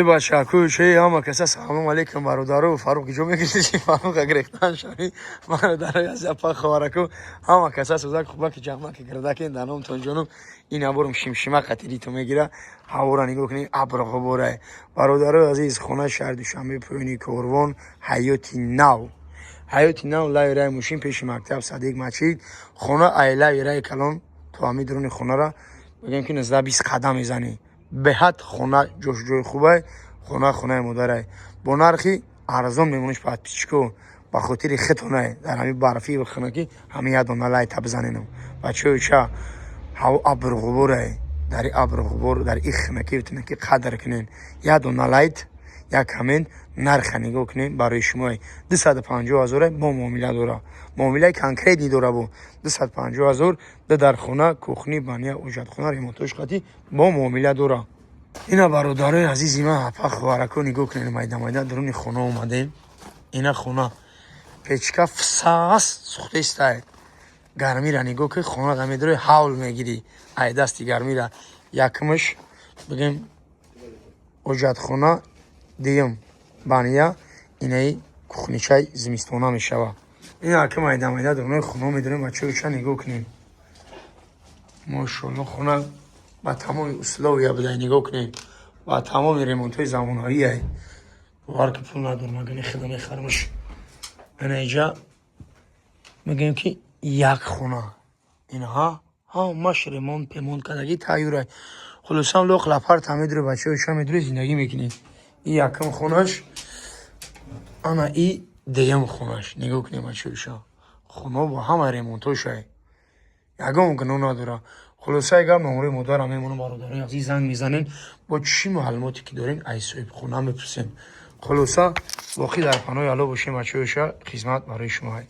بچه کوچه همه کسا سلام علیکم برادرو فاروق جو میگیسی فاروق گرفتن شمی برادرای از اپا خوارکو همه کسا سوزاک خوبه که جمعه که گرده که دانم تون جنوب این ابرم شمشمه خطری تو میگیره هوا نگاه کنی ابر غباره برادرو عزیز خونه شهر دوشنبه پوینی کوروان حیاتی نو لایرای ماشین پیش مکتب صدیق مسجد خونه ایله رای کلان تو همین درون خونه را بگم که نزد 20 قدم میزنی به حد خونه جوش خوبه خونه مداره با نرخی ارزان میمونش بعد پیچکو با خاطر خطونه در همین برفی و خنکی همین یادونه لایت بزنینم بچه چه هوا ابر غباره در ابر غبار در این خنکی بتونه که قدر کنین یادونه لایت یک همین نرخ نگاه کنین برای شما 250,000 با معامله داره معامله کانکریتی داره با 250,000 در خونه کوخنی بانیا اوجد خونه ریمونتاژ خاطی با معامله داره اینا برادرای عزیزی من اپا خوارکو نگاه کنین میدان درون خونه اومدیم اینا خونه پیچکا فساس سوخته است گرمی را نگاه که خونه غمی داره حول میگیری ای دستی گرمی را یکمش بگیم اوجد خونه دیم بانیا اینای کوخنیچای زمستونا میشوه اینا که میدان درون خونه میدونیم بچه‌ها چه نگاه کنین ماشاءالله خونه با تمام اصلاحی بده نگاه کنین با تمام ریمونت‌های زمانهایی ای وار که پول ندارم مگه خدمت خرمش من اینجا میگم که یک خونه اینها ها ماش ریمونت پیمونت کردگی تایوره خلاصا لوخ لپار تامید رو بچه‌ها شما میدونید زندگی میکنید این یکم خونهش انا این دیم خونهش نگاه کنید بچه‌ها خونه با همه ریمونتاش یگام گناه نداره خلاصه اگر ماموری مدار همه برادرای عزیز زنگ میزنین با چی معلوماتی که دارین ای صاحب خونه میپرسین خلاصه باقی در پناه الله باشیم بچه‌ها خدمت برای شما